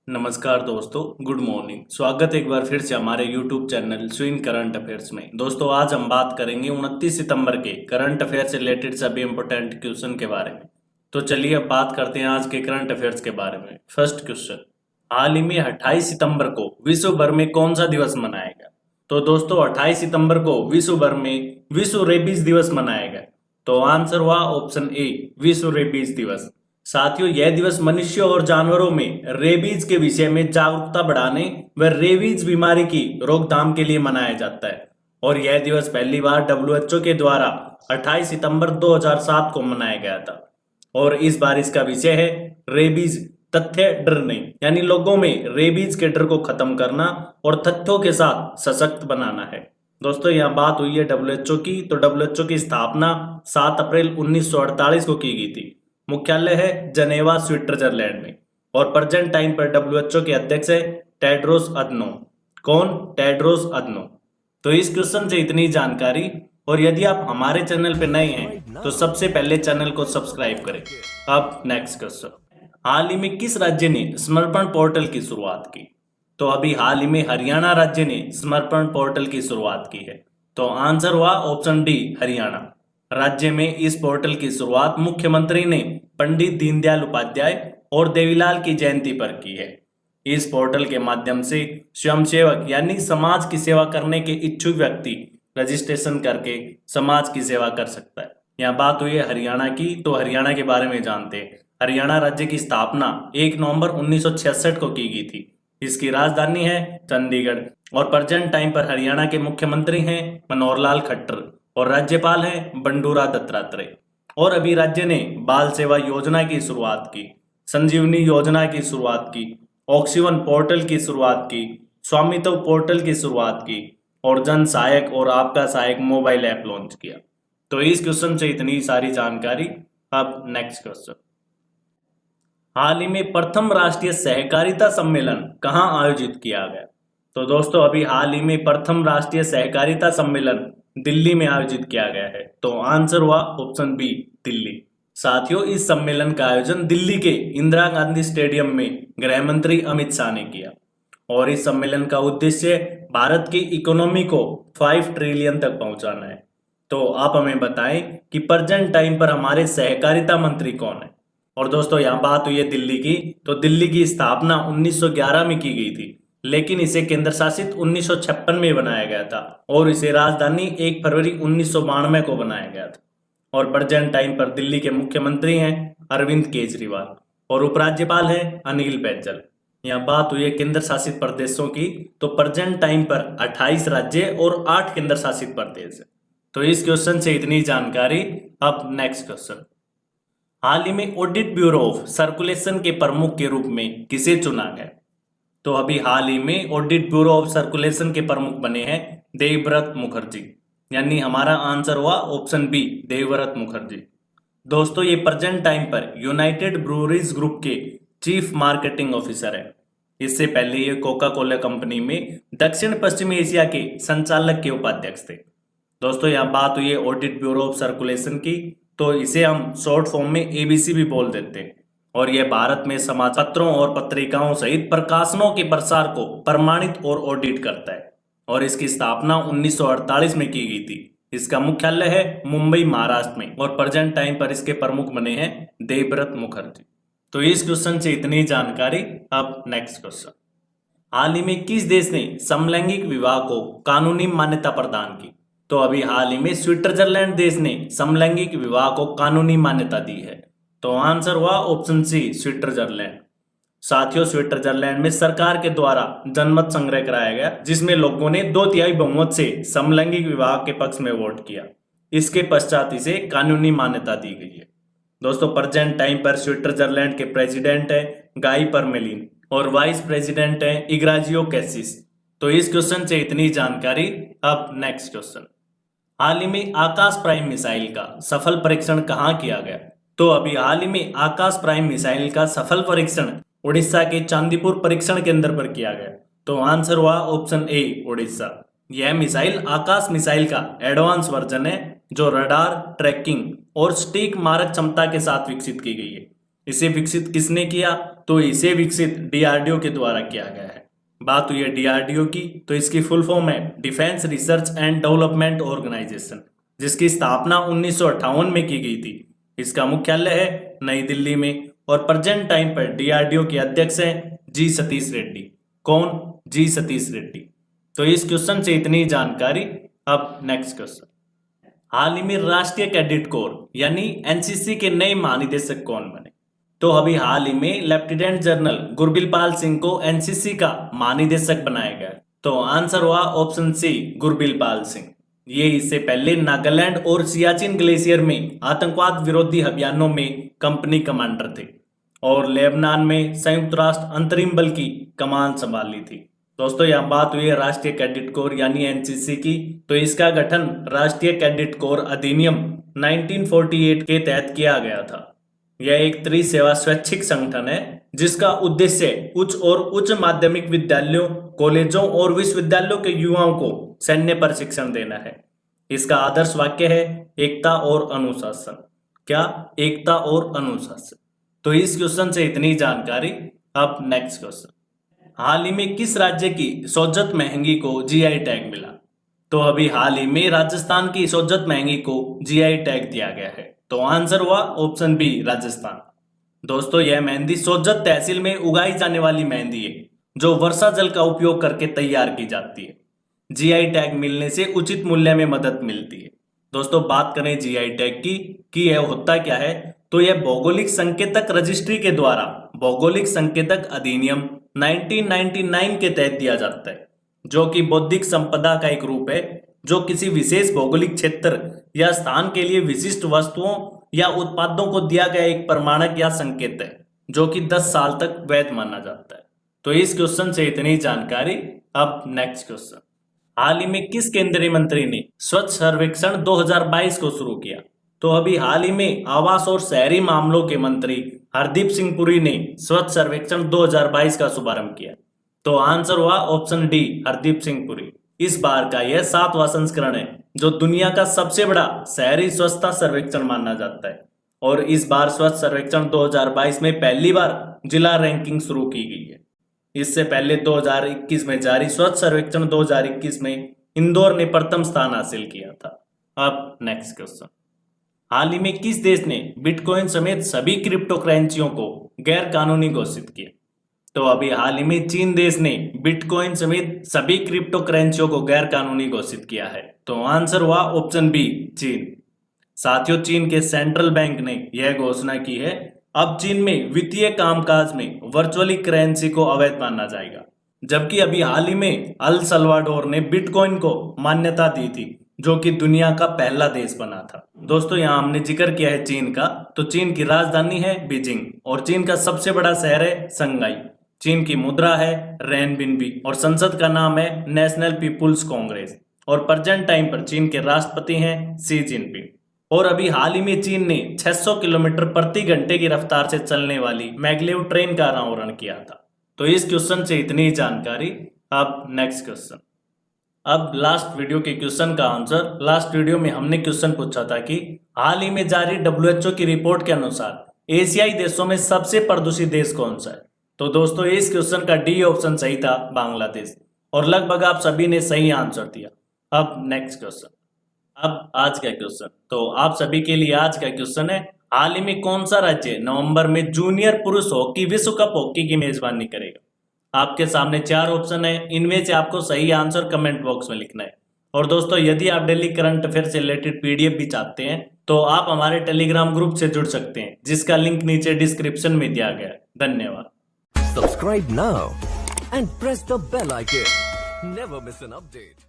नमस्कार दोस्तों, good morning. स्वागत है एक बार फिर से हमारे YouTube channel swing current affairs में। दोस्तों आज हम बात करेंगे 29 सितंबर के करंट अफेयर से रिलेटेड सभी इंपोर्टेंट क्वेश्चन के बारे में। तो चलिए अब बात करते हैं आज के करंट अफेयर्स के बारे में। फर्स्ट क्वेश्चन, हाल ही में 28 सितंबर को विश्व भर में कौन सा दिवस मनाया गया? तो दोस्तों 28 सितंबर को विश्व भर में विश्व रेबीज दिवस मनाया गया। तो आंसर हुआ ऑप्शन ए, विश्व रेबीज दिवस। साथियों यह दिवस मनुष्यों और जानवरों में रेबीज के विषय में जागरूकता बढ़ाने व रेबीज बीमारी की रोकथाम के लिए मनाया जाता है और यह दिवस पहली बार WHO के द्वारा 28 सितंबर 2007 को मनाया गया था। और इस बार इसका विषय है रेबीज, तथ्य डर नहीं, यानी लोगों में रेबीज के डर को खत्म करना और तथ्यों के साथ सशक्त बनाना है। दोस्तों यहाँ बात हुई है WHO की, तो WHO की स्थापना 7 अप्रैल 1948 को की गई थी। मुख्यालय है जनेवा स्विट्जरलैंड में और प्रेजेंट टाइम पर WHO के अध्यक्ष है टेड्रोस अधनोम। कौन? Tedros Adhanom. तो इस क्वेश्चन से इतनी जानकारी। और यदि आप हमारे चैनल पे नए हैं तो सबसे पहले चैनल को सब्सक्राइब करें। अब नेक्स्ट क्वेश्चन, हाल ही में किस राज्य ने समर्पण पोर्टल की शुरुआत की? तो अभी हाल ही में हरियाणा राज्य ने समर्पण पोर्टल की शुरुआत की है। तो आंसर हुआ ऑप्शन डी, हरियाणा राज्य में। इस पोर्टल की शुरुआत मुख्यमंत्री ने पंडित दीनदयाल उपाध्याय और देवीलाल की जयंती पर की है। इस पोर्टल के माध्यम से स्वयंसेवक यानी समाज की सेवा करने के इच्छुक व्यक्ति रजिस्ट्रेशन करके समाज की सेवा कर सकता है। यहाँ बात हुई है हरियाणा की, तो हरियाणा के बारे में जानते हैं। हरियाणा राज्य की स्थापना 1 नवंबर 1966 को की गई थी। इसकी राजधानी है चंडीगढ़ और प्रेजेंट टाइम पर हरियाणा के मुख्यमंत्री हैं मनोहर लाल खट्टर और राज्यपाल हैं बंडूरा दत्तात्रेय। और अभी राज्य ने बाल सेवा योजना की शुरुआत की, संजीवनी योजना की शुरुआत की, ऑक्सीवन पोर्टल की शुरुआत की, स्वामित्व पोर्टल की शुरुआत की और जन सहायक और आपका सहायक मोबाइल ऐप लॉन्च किया। तो इस क्वेश्चन से इतनी सारी जानकारी। अब नेक्स्ट क्वेश्चन, हाल ही में प्रथम राष्ट्रीय सहकारिता सम्मेलन कहाँ आयोजित किया गया? तो दोस्तों अभी हाल ही में प्रथम राष्ट्रीय सहकारिता सम्मेलन दिल्ली में आयोजित किया गया है। तो आंसर हुआ ऑप्शन बी, दिल्ली। साथियों इस सम्मेलन का आयोजन दिल्ली के इंदिरा गांधी स्टेडियम में गृह मंत्री अमित शाह ने किया और इस सम्मेलन का उद्देश्य भारत की इकोनॉमी को 5 ट्रिलियन तक पहुंचाना है। तो आप हमें बताएं कि प्रेजेंट टाइम पर हमारे सहकारिता मंत्री कौन है? और दोस्तों यहाँ बात हुई है दिल्ली की, तो दिल्ली की स्थापना 1911 में की गई थी, लेकिन इसे केंद्र शासित 1956 में बनाया गया था और इसे राजधानी 1 फरवरी 1992 को बनाया गया था। और प्रेजेंट टाइम पर दिल्ली के मुख्यमंत्री हैं अरविंद केजरीवाल और उपराज्यपाल हैं अनिल बैजल। यहाँ बात हुई है केंद्र शासित प्रदेशों की, तो प्रेजेंट टाइम पर 28 राज्य और 8 केंद्र शासित प्रदेश है। तो इस क्वेश्चन से इतनी जानकारी। अब नेक्स्ट क्वेश्चन, हाल ही में ऑडिट ब्यूरो ऑफ सर्कुलेशन के प्रमुख के रूप में किसे चुना गया? तो अभी हाल ही में ऑडिट ब्यूरो ऑफ सर्कुलेशन के प्रमुख बने हैं देवव्रत मुखर्जी, यानी हमारा आंसर हुआ ऑप्शन बी, देवव्रत मुखर्जी। दोस्तों ये प्रेजेंट टाइम पर यूनाइटेड ब्रूअरीज ग्रुप के चीफ मार्केटिंग ऑफिसर है। इससे पहले ये कोका कोला कंपनी में दक्षिण पश्चिमी एशिया के संचालक के उपाध्यक्ष थे। दोस्तों यहाँ बात हुई है ऑडिट ब्यूरो ऑफ सर्कुलेशन की, तो इसे हम शॉर्ट फॉर्म में ABC भी बोल देते हैं और यह भारत में समाचार पत्रों और पत्रिकाओं सहित प्रकाशनों के प्रसार को प्रमाणित और ऑडिट करता है और इसकी स्थापना 1948 में की गई थी। इसका मुख्यालय है मुंबई महाराष्ट्र में और प्रेजेंट टाइम पर इसके प्रमुख बने हैं देवव्रत मुखर्जी। तो इस क्वेश्चन से इतनी जानकारी। अब नेक्स्ट क्वेश्चन, हाल ही में किस देश ने समलैंगिक विवाह को कानूनी मान्यता प्रदान की? तो अभी हाल ही में स्विट्जरलैंड देश ने समलैंगिक विवाह को कानूनी मान्यता दी है। तो आंसर हुआ ऑप्शन सी, स्विट्जरलैंड। साथियों स्विट्जरलैंड में सरकार के द्वारा जनमत संग्रह कराया गया जिसमें लोगों ने 2/3 बहुमत से समलैंगिक विवाह के पक्ष में वोट किया। इसके पश्चात इसे कानूनी मान्यता दी गई है। दोस्तों प्रेजेंट टाइम पर स्विट्जरलैंड के प्रेसिडेंट है गाई परमेलिन और वाइस प्रेसिडेंट है इग्नाजियो कैसिस। तो इस क्वेश्चन से इतनी जानकारी। अब नेक्स्ट क्वेश्चन, हाल ही में आकाश प्राइम मिसाइल का सफल परीक्षण कहाँ किया गया? तो अभी हाल ही में आकाश प्राइम मिसाइल का सफल परीक्षण उड़ीसा के चांदीपुर परीक्षण केंद्र पर किया गया। तो आंसर हुआ ऑप्शन ए, उड़ीसा। यह मिसाइल आकाश मिसाइल का एडवांस वर्जन है जो रडार, ट्रैकिंग और सटीक मारक क्षमता के साथ विकसित की गई है इसे विकसित किसने किया? तो इसे विकसित डीआरडीओ के द्वारा किया गया है। बात हुई है डीआरडीओ की, तो इसकी फुल फॉर्म है defence research and development organisation, जिसकी स्थापना 1958 में की गई थी। इसका मुख्यालय है नई दिल्ली में और प्रेजेंट टाइम पर डीआरडीओ के अध्यक्ष हैं जी सतीश रेड्डी। कौन? जी सतीश रेड्डी। तो इस क्वेश्चन से इतनी जानकारी। अब नेक्स्ट क्वेश्चन, हाल ही में राष्ट्रीय कैडेट कोर यानी एनसीसी के नए महानिदेशक कौन बने? तो अभी हाल ही में लेफ्टिनेंट जनरल गुरबिलपाल सिंह को एनसीसी का महानिदेशक बनाया गया। तो आंसर हुआ ऑप्शन सी, गुरबिलपाल सिंह। ये इससे पहले नागालैंड और सियाचिन ग्लेशियर में आतंकवाद विरोधी अभियानों में कंपनी कमांडर थे और लेबनान में संयुक्त राष्ट्र अंतरिम बल की कमान संभाली थी। दोस्तों यहाँ बात हुई है राष्ट्रीय कैडेट कोर यानी एनसीसी की। तो इसका गठन राष्ट्रीय कैडेट कोर अधिनियम 1948 के तहत किया गया था। यह एक त्रिसेवा स्वैच्छिक संगठन है जिसका उद्देश्य उच्च और उच्च माध्यमिक विद्यालयों, कॉलेजों और विश्वविद्यालयों के युवाओं को सैन्य प्रशिक्षण देना है। इसका आदर्श वाक्य है एकता और अनुशासन। क्या? एकता और अनुशासन। तो इस क्वेश्चन से इतनी जानकारी। अब नेक्स्ट क्वेश्चन, हाल ही में किस राज्य की सोजत महंगी को जीआई टैग मिला? तो अभी हाल ही में राजस्थान की सोजत महंगी को जीआई टैग दिया गया है। तो आंसर हुआ ऑप्शन बी, राजस्थान। दोस्तों यह मेहंदी सोजत तहसील में उगाई जाने वाली मेहंदी है जो वर्षा जल का उपयोग करके तैयार की जाती है। जीआई टैग मिलने से उचित मूल्य में मदद मिलती है। दोस्तों बात करें जीआई टैग की कि यह होता क्या है, तो यह भौगोलिक संकेतक रजिस्ट्री के द्वारा भौगोलिक संकेतक अधिनियम 1999 के तहत दिया जाता है, जो कि बौद्धिक संपदा का एक रूप है जो किसी विशेष भौगोलिक क्षेत्र या स्थान के लिए विशिष्ट वस्तुओं या उत्पादों को दिया गया एक प्रमाणक या संकेत है जो कि 10 साल तक वैध माना जाता है। तो इस क्वेश्चन से इतनी जानकारी। अब नेक्स्ट क्वेश्चन, हाल ही में किस केंद्रीय मंत्री ने स्वच्छ सर्वेक्षण 2022 को शुरू किया? तो अभी हाल ही में आवास और शहरी मामलों के मंत्री हरदीप सिंह पुरी ने स्वच्छ सर्वेक्षण 2022 का शुभारंभ किया। तो आंसर हुआ ऑप्शन डी, हरदीप सिंह पुरी। इस बार का यह 7वां संस्करण है जो दुनिया का सबसे बड़ा शहरी स्वच्छता सर्वेक्षण माना जाता है और इस बार स्वच्छ सर्वेक्षण 2022 में पहली बार जिला रैंकिंग शुरू की गई है। इससे पहले 2021 में जारी स्वच्छ सर्वेक्षण 2021 में इंदौर ने प्रथम स्थान हासिल किया था। अब नेक्स्ट क्वेश्चन, हाल ही में किस देश ने बिटकॉइन समेत सभी क्रिप्टो करेंसियों को गैर कानूनी घोषित किया? तो अभी हाल ही में चीन देश ने बिटकॉइन समेत सभी क्रिप्टो करेंसियों को गैर कानूनी घोषित किया है। तो आंसर हुआ ऑप्शन बी, चीन। साथियों चीन के सेंट्रल बैंक ने यह घोषणा की है अब चीन में वित्तीय कामकाज में वर्चुअली करेंसी को अवैध माना जाएगा, जबकि अभी हाल ही में अल सल्वाडोर ने बिटकॉइन को मान्यता दी थी जो कि दुनिया का पहला देश बना था। दोस्तों यहाँ हमने जिक्र किया है चीन का, तो चीन की राजधानी है बीजिंग और चीन का सबसे बड़ा शहर है संघाई। चीन की मुद्रा है रेनबिनबी और संसद का नाम है नेशनल पीपुल्स कांग्रेस और प्रेजेंट टाइम पर चीन के राष्ट्रपति हैं शी जिनपिंग। और अभी हाल ही में चीन ने 600 किलोमीटर प्रति घंटे की रफ्तार से चलने वाली मैगलेव ट्रेन का अनावरण किया था। तो इस क्वेश्चन से इतनी जानकारी। अब नेक्स्ट क्वेश्चन, अब लास्ट वीडियो के क्वेश्चन का आंसर। लास्ट वीडियो में हमने क्वेश्चन पूछा था कि हाल ही में जारी WHO की रिपोर्ट के अनुसार एशियाई देशों में सबसे प्रदूषित देश कौन सा है? तो दोस्तों इस क्वेश्चन का डी ऑप्शन सही था, बांग्लादेश, और लगभग आप सभी ने सही आंसर दिया। अब नेक्स्ट क्वेश्चन, अब आज का क्वेश्चन, तो आप सभी के लिए आज का क्वेश्चन है हाल ही में कौन सा राज्य नवंबर में जूनियर पुरुष हॉकी विश्व कप हॉकी की मेजबानी करेगा? आपके सामने 4 ऑप्शन है, इनमें से आपको सही आंसर कमेंट बॉक्स में लिखना है। और दोस्तों यदि आप डेली करंट अफेयर से रिलेटेड PDF भी चाहते हैं तो आप हमारे टेलीग्राम ग्रुप से जुड़ सकते हैं जिसका लिंक नीचे डिस्क्रिप्शन में दिया गया है। धन्यवाद। Subscribe now and press the bell icon. Never miss an update.